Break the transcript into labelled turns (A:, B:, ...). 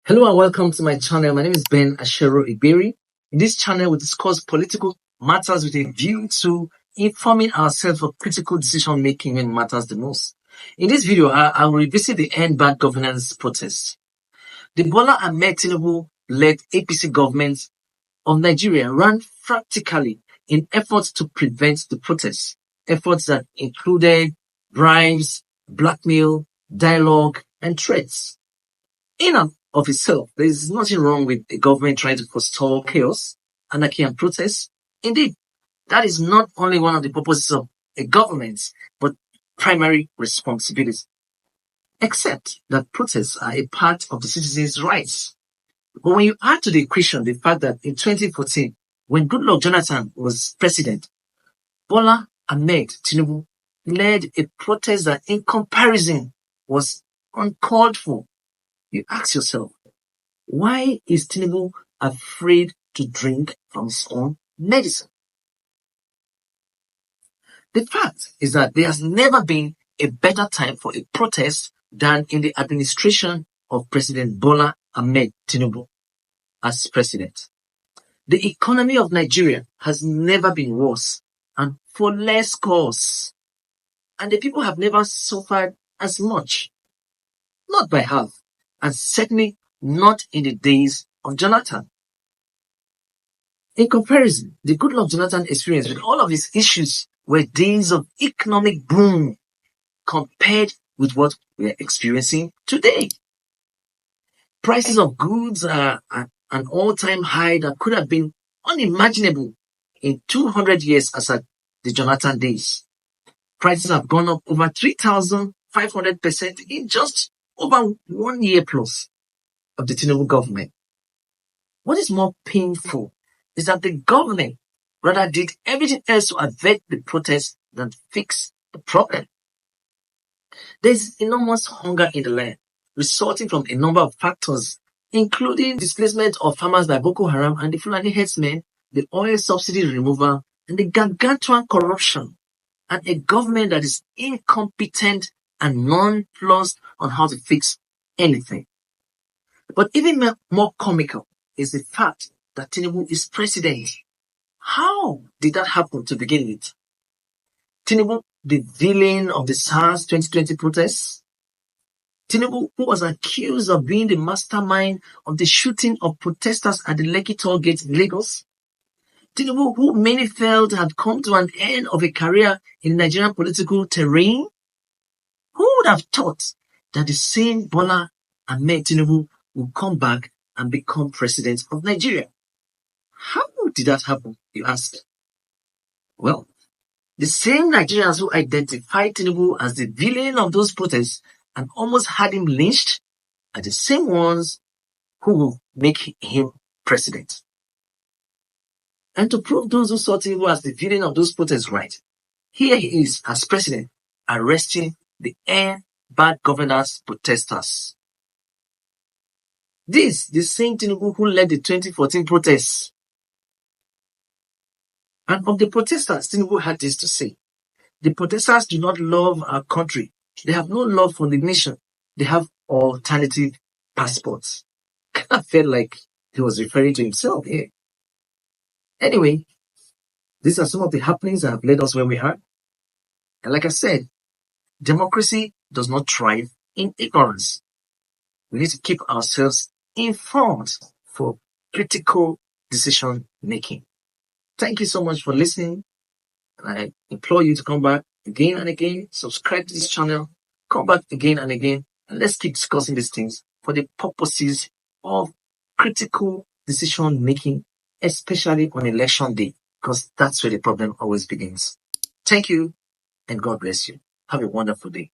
A: Hello and welcome to my channel. My name is Ben Ashero Iberi. In this channel, we discuss political matters with a view to informing ourselves of critical decision making when it matters the most. In this video, I will revisit the Endbadgovernance protest. The Bola Ahmed Tinubu-led APC government of Nigeria ran frantically in efforts to prevent the protests, efforts that included bribes, blackmail, dialogue, and threats. In and of itself, there is nothing wrong with a government trying to forestall chaos, anarchy, and protests. Indeed, that is not only one of the purposes of a government, but primary responsibility. Except that protests are a part of the citizens' rights. But when you add to the equation the fact that in 2014, when Goodluck Jonathan was president, Bola Ahmed Tinubu led a protest that in comparison was uncalled for. You ask yourself, why is Tinubu afraid to drink from his own medicine? The fact is that there has never been a better time for a protest than in the administration of President Bola Ahmed Tinubu as president. The economy of Nigeria has never been worse and for less cause. And the people have never suffered as much. Not by half, and certainly not in the days of Jonathan. In comparison, the Goodluck Jonathan experience with all of his issues were days of economic boom compared with what we are experiencing today. Prices of goods are at an all-time high that could have been unimaginable in 200 years as at the Jonathan days. Prices have gone up over 3,500% in just over 1 year plus of the Tinubu government. What is more painful is that the government rather did everything else to avert the protest than fix the problem. There is enormous hunger in the land, resulting from a number of factors, including displacement of farmers by Boko Haram and the Fulani herdsmen, the oil subsidy removal, and the gargantuan corruption, and a government that is incompetent and nonplussed on how to fix anything. But even more comical is the fact that Tinubu is president. How did that happen to begin with? Tinubu, the villain of the SARS 2020 protests? Tinubu, who was accused of being the mastermind of the shooting of protesters at the Lekki toll gate in Lagos? Tinubu, who many felt had come to an end of a career in the Nigerian political terrain? Who would have thought that the same Bola Ahmed Tinubu would come back and become president of Nigeria? How did that happen, you ask? Well, the same Nigerians who identified Tinubu as the villain of those protests and almost had him lynched are the same ones who will make him president. And to prove those who saw Tinubu as the villain of those protests right, here he is as president arresting the Endbadgovernance protesters. This, the same Tinubu who led the 2014 protests. And of the protesters, Tinubu had this to say. The protesters do not love our country. They have no love for the nation. They have alternative passports. Kind of felt like he was referring to himself here. Anyway, these are some of the happenings that have led us where we are. And like I said, democracy does not thrive in ignorance. We need to keep ourselves informed for critical decision making. Thank you so much for listening. And I implore you to come back again and again, subscribe to this channel, come back again and again, and let's keep discussing these things for the purposes of critical decision making, especially on election day, because that's where the problem always begins. Thank you, and God bless you. Have a wonderful day.